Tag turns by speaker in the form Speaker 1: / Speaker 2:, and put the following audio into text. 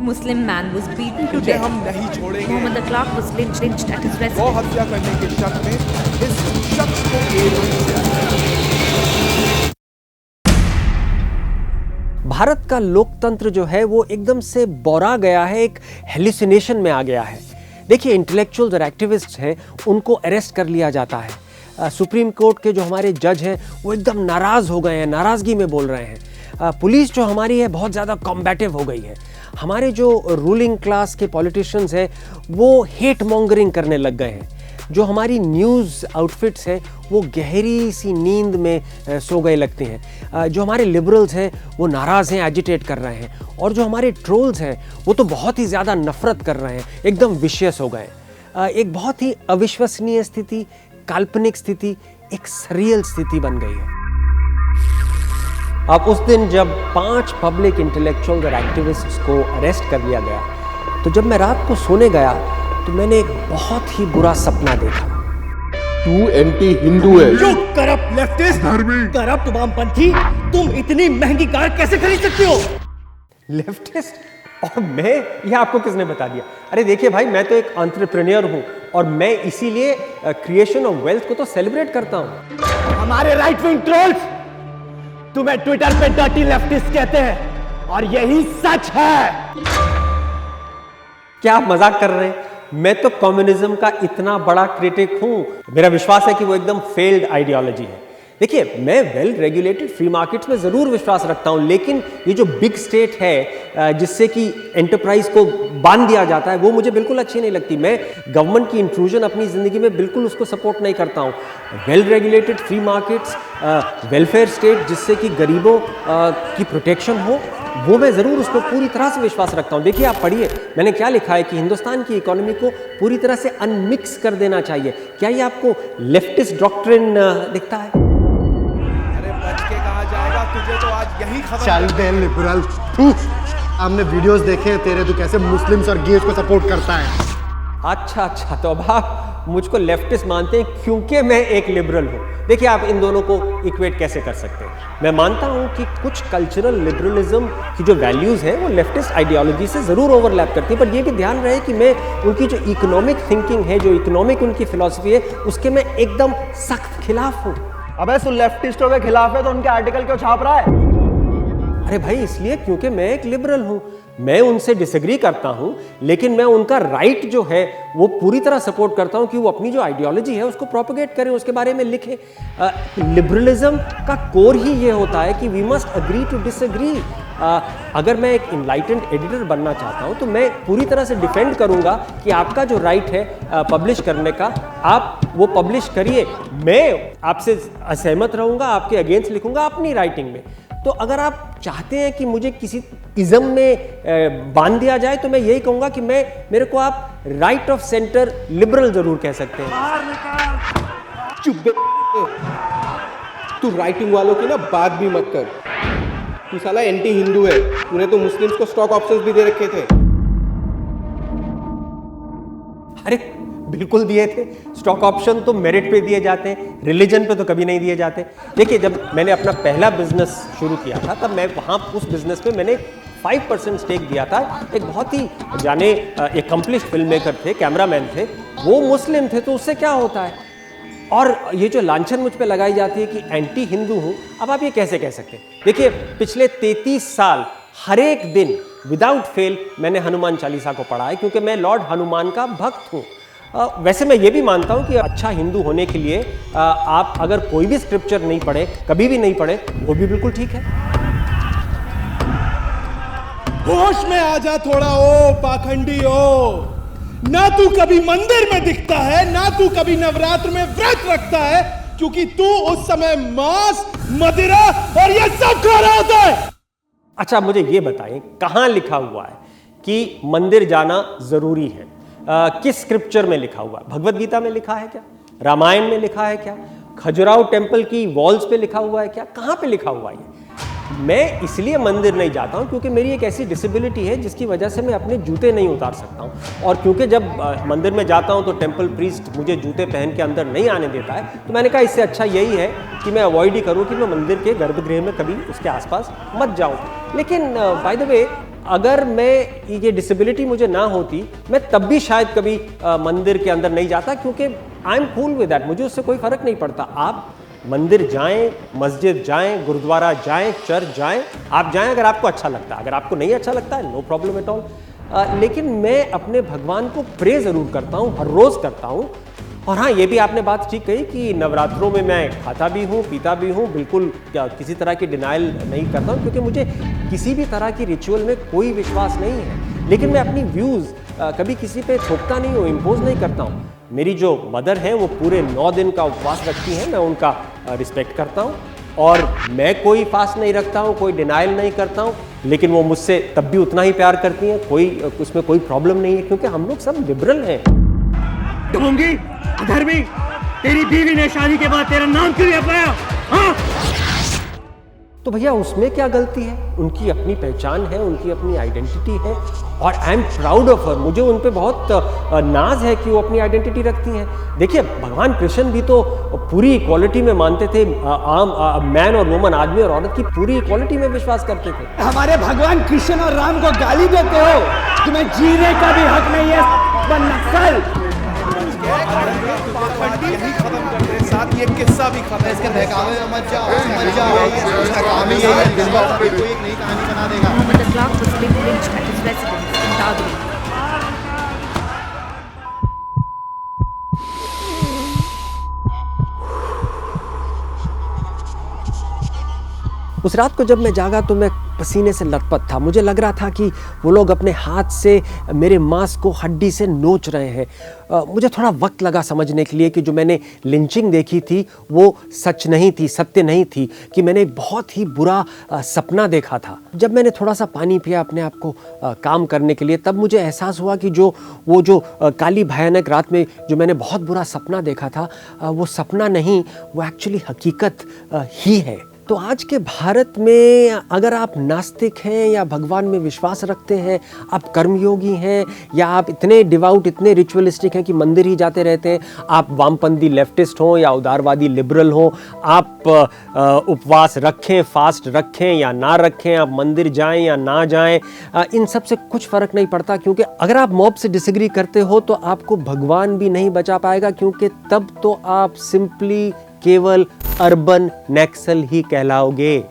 Speaker 1: Muslim man was beaten to
Speaker 2: तुझे
Speaker 1: death.
Speaker 2: हम नहीं छोड़ेंगे।
Speaker 1: Mohammed the clerk was lynched at his
Speaker 2: गौ
Speaker 1: residence.
Speaker 2: हत्या करने के शक में इस शख्स को जेल में भेजा गया।
Speaker 3: भारत का लोकतंत्र जो है वो एकदम से बौरा गया है, एक हेलुसिनेशन में आ गया है। देखिए, इंटेलेक्चुअल्स और एक्टिविस्ट्स हैं, उनको अरेस्ट कर लिया जाता है। सुप्रीम कोर्ट के जो हमारे जज हैं वो एकदम नाराज़ हो गए हैं, नाराज़गी में बोल रहे हैं। पुलिस जो हमारी है बहुत ज़्यादा कॉम्बैटिव हो गई है। हमारे जो रूलिंग क्लास के पॉलिटिशियंस हैं वो हेट मॉन्गरिंग करने लग गए हैं। जो हमारी न्यूज़ आउटफिट्स हैं वो गहरी सी नींद में सो गए लगते हैं। जो हमारे लिबरल्स हैं वो नाराज़ हैं, एजिटेट कर रहे हैं। और जो हमारे ट्रोल्स हैं वो तो बहुत ही ज़्यादा नफ़रत कर रहे हैं, एकदम विशियस हो गए। एक बहुत ही अविश्वसनीय स्थिति, काल्पनिक स्थिति, एक सरियल स्थिति बन गई है। अब उस दिन जब 5 पब्लिक इंटेलेक्चुअल्स और एक्टिविस्ट्स को अरेस्ट कर लिया गया, तो जब मैं रात को सोने गया तो मैंने एक बहुत ही बुरा सपना देखा।
Speaker 4: तू एंटी हिंदू है।
Speaker 5: जो करप्ट लेफ्टिस्ट, करप्ट वामपंथी, तुम इतनी महंगी कार कैसे खरीद सकते हो?
Speaker 3: लेफ्टिस्ट? और मैं? यह आपको किसने बता दिया? अरे देखिए भाई, मैं तो एक एंटरप्रेन्योर हूं और मैं इसीलिए क्रिएशन ऑफ वेल्थ को तो सेलिब्रेट करता हूं।
Speaker 5: हमारे राइट विंग ट्रोल्स तुम्हें ट्विटर पे डर्टी लेफ्टिस्ट कहते हैं और यही सच है।
Speaker 3: क्या आप मजाक कर रहे हैं? मैं तो कम्युनिज्म का इतना बड़ा क्रिटिक हूं, मेरा विश्वास है कि वो एकदम फेल्ड आइडियोलॉजी है। देखिए, मैं वेल रेगुलेटेड फ्री मार्केट्स में ज़रूर विश्वास रखता हूं, लेकिन ये जो बिग स्टेट है जिससे कि एंटरप्राइज को बांध दिया जाता है, वो मुझे बिल्कुल अच्छी नहीं लगती। मैं गवर्नमेंट की इंट्रूजन अपनी ज़िंदगी में बिल्कुल उसको सपोर्ट नहीं करता हूं। Well regulated free markets, welfare state जिससे कि गरीबों की प्रोटेक्शन हो, वो मैं ज़रूर उस पर पूरी तरह से विश्वास रखता हूँ। देखिए, आप पढ़िए, मैंने क्या लिखा है कि हिंदुस्तान की इकोनॉमी को पूरी तरह से अनमिक्स कर देना चाहिए। क्या ये आपको लेफ्टिस्ट डॉक्ट्रिन दिखता है?
Speaker 2: अरे बच के कहाँ जाएगा, तुझे तो आज यही खबर।
Speaker 4: चल दे लिबरल। हमने वीडियोस देखे हैं तेरे, तू कैसे मुस्लिम्स और गेज को सपोर्ट करता है।
Speaker 3: अच्छा, तो अब आप मुझको लेफ्टिस्ट मानते हैं क्योंकि मैं एक लिबरल हूँ। देखिए, आप इन दोनों को इक्वेट कैसे कर सकते हैं? मैं मानता हूँ कि कुछ कल्चरल लिबरलिज्म की जो वैल्यूज़ हैं वो लेफ्टिस्ट आइडियोलॉजी से ज़रूर ओवरलैप करती है, पर यह भी ध्यान रहे कि मैं उनकी जो इकोनॉमिक थिंकिंग है, जो इकोनॉमिक उनकी फिलॉसफी है, उसके मैं एकदम सख्त खिलाफ हूँ।
Speaker 5: अबे तू लेफ्टिस्टों के खिलाफ है तो उनके आर्टिकल क्यों छाप रहा है?
Speaker 3: अरे भाई, इसलिए क्योंकि मैं एक लिबरल हूं। मैं उनसे डिसएग्री करता हूं, लेकिन मैं उनका राइट जो है वो पूरी तरह सपोर्ट करता हूं कि वो अपनी जो आइडियोलॉजी है उसको प्रोपेगेट करें, उसके बारे में लिखें। लिबरलिज्म का कोर ही ये होता है कि we must agree to disagree. अगर मैं एक इनलाइटेंड एडिटर बनना चाहता हूं तो मैं पूरी तरह से डिफेंड करूंगा कि आपका जो राइट है पब्लिश करने का, आप वो पब्लिश करिए। मैं आपसे असहमत रहूंगा, आपके अगेंस्ट लिखूंगा अपनी राइटिंग में। तो अगर आप चाहते हैं कि मुझे किसी इज़म में बांध दिया जाए तो मैं यही कहूंगा कि मेरे को आप राइट ऑफ सेंटर लिबरल जरूर कह सकते हैं।
Speaker 4: चुप बे। तू राइटिंग वालों की ना बात भी मत कर। तू साला एंटी हिंदू है। तूने तो मुस्लिम्स को स्टॉक ऑप्शंस भी दे रखे थे।
Speaker 3: अरे बिल्कुल दिए थे। स्टॉक ऑप्शन तो मेरिट पे दिए जाते हैं, रिलीजन पे तो कभी नहीं दिए जाते। देखिए, जब मैंने अपना पहला बिजनेस शुरू किया था तब मैं वहाँ उस बिजनेस पे मैंने 5% स्टेक दिया था। एक बहुत ही जाने एकम्प्लिश्ड फिल्म मेकर थे, कैमरामैन थे, वो मुस्लिम थे, तो उससे क्या होता है? और ये जो लांछन मुझ पे लगाई जाती है कि एंटी हिंदू हूँ, अब आप ये कैसे कह सकते हैं? देखिए, पिछले 33 साल हर एक दिन विदाउट फेल मैंने हनुमान चालीसा को पढ़ा है, क्योंकि मैं लॉर्ड हनुमान का भक्त हूँ। वैसे मैं ये भी मानता हूँ कि अच्छा हिंदू होने के लिए आप अगर कोई भी स्क्रिप्चर नहीं पढ़े, कभी भी नहीं पढ़े, वो भी बिल्कुल ठीक है।
Speaker 6: होश में आ जा थोड़ा, ओ पाखंडी ओ। ना तू कभी मंदिर में दिखता है, ना तू कभी नवरात्र में व्रत रखता है, क्योंकि तू उस समय मांस, मदिरा और ये सब खा रहा होता है।
Speaker 3: अच्छा, मुझे ये बताएं, कहाँ लिखा हुआ है कि मंदिर जाना जरूरी है? किस स्क्रिप्चर में लिखा हुआ है? भगवत गीता में लिखा है क्या? रामायण में लिखा है क्या? खजुराहो टेम्पल की वॉल्स पे लिखा हुआ है क्या? कहाँ पे लिखा हुआ है? मैं इसलिए मंदिर नहीं जाता हूँ क्योंकि मेरी एक ऐसी डिसेबिलिटी है जिसकी वजह से मैं अपने जूते नहीं उतार सकता हूँ, और क्योंकि जब मंदिर में जाता हूँ तो टेम्पल प्रीस्ट मुझे जूते पहन के अंदर नहीं आने देता है, तो मैंने कहा इससे अच्छा यही है कि मैं अवॉइड ही करूँ कि मैं मंदिर के गर्भगृह में कभी उसके आसपास मत जाऊँ। लेकिन बाय द वे, अगर मैं ये डिसेबिलिटी मुझे ना होती, मैं तब भी शायद कभी मंदिर के अंदर नहीं जाता, क्योंकि I am cool with that, मुझे उससे कोई फर्क नहीं पड़ता। आप मंदिर जाएं, मस्जिद जाएं, गुरुद्वारा जाएं, चर्च जाएं, आप जाएं अगर आपको अच्छा लगता है। अगर आपको नहीं अच्छा लगता है, नो प्रॉब्लम एट ऑल। लेकिन मैं अपने भगवान को प्रे ज़रूर करता हूँ, हर रोज़ करता हूँ। और हाँ, ये भी आपने बात ठीक कही कि नवरात्रों में मैं खाता भी हूँ, पीता भी हूँ, बिल्कुल किसी तरह की डिनाइल नहीं करता हूँ, क्योंकि मुझे किसी भी तरह की रिचुअल में कोई विश्वास नहीं है। लेकिन मैं अपनी व्यूज़ कभी किसी पे थोपता नहीं हूँ, इम्पोज नहीं करता हूँ। मेरी जो मदर हैं वो पूरे 9 दिन का उपवास रखती हैं, मैं उनका रिस्पेक्ट करता हूँ। और मैं कोई फास्ट नहीं रखता हूँ, कोई डिनाइल नहीं करता हूँ, लेकिन वो मुझसे तब भी उतना ही प्यार करती हैं, कोई उसमें कोई प्रॉब्लम नहीं है, क्योंकि हम लोग सब लिबरल हैं।
Speaker 5: ढोंगी, अधर्मी, तेरी बीवी ने शादी के बाद तेरा नाम क्यों नहीं अपनाया? हाँ?
Speaker 3: तो भैया उसमें क्या गलती है? उनकी अपनी पहचान है, उनकी अपनी आइडेंटिटी है, और I am proud of her. मुझे उन पे बहुत नाज है कि वो अपनी आइडेंटिटी रखती हैं। देखिए, भगवान कृष्ण भी तो पूरी इक्वालिटी में मानते थे, मैन और वुमन, आदमी और औरत की पूरी इक्वालिटी में विश्वास करते थे।
Speaker 5: हमारे भगवान कृष्ण और राम को गाली देते हो? तुम्हें जीने का भी हक नहीं है, नक्सल।
Speaker 2: यही खत्म कर दे, साथ ये किस्सा भी खत्म। इसके बहकावे में मत जाओ, मत जाओ। इसका काम ही यही है, दिन भर कोई एक नई कहानी बना देगा।
Speaker 1: Muhammad Azlaq Muslim lynched at his residence in Dadri.
Speaker 3: उस रात को जब मैं जागा तो मैं पसीने से लथपथ था। मुझे लग रहा था कि वो लोग अपने हाथ से मेरे मांस को हड्डी से नोच रहे हैं। मुझे थोड़ा वक्त लगा समझने के लिए कि जो मैंने लिंचिंग देखी थी वो सच नहीं थी, सत्य नहीं थी, कि मैंने बहुत ही बुरा सपना देखा था। जब मैंने थोड़ा सा पानी पिया अपने आप को काम करने के लिए, तब मुझे एहसास हुआ कि वो काली भयानक रात में जो मैंने बहुत बुरा सपना देखा था, वो सपना नहीं, वो एक्चुअली हकीकत ही है। तो आज के भारत में अगर आप नास्तिक हैं या भगवान में विश्वास रखते हैं, आप कर्मयोगी हैं, या आप इतने डिवाउट, इतने रिचुअलिस्टिक हैं कि मंदिर ही जाते रहते हैं, आप वामपंथी लेफ्टिस्ट हों या उदारवादी लिबरल हों, आप उपवास रखें, फास्ट रखें या ना रखें, आप मंदिर जाएं या ना जाएं, इन सब से कुछ फ़र्क नहीं पड़ता। क्योंकि अगर आप मॉब से डिसएग्री करते हो तो आपको भगवान भी नहीं बचा पाएगा, क्योंकि तब तो आप सिंपली केवल अर्बन नक्सल ही कहलाओगे।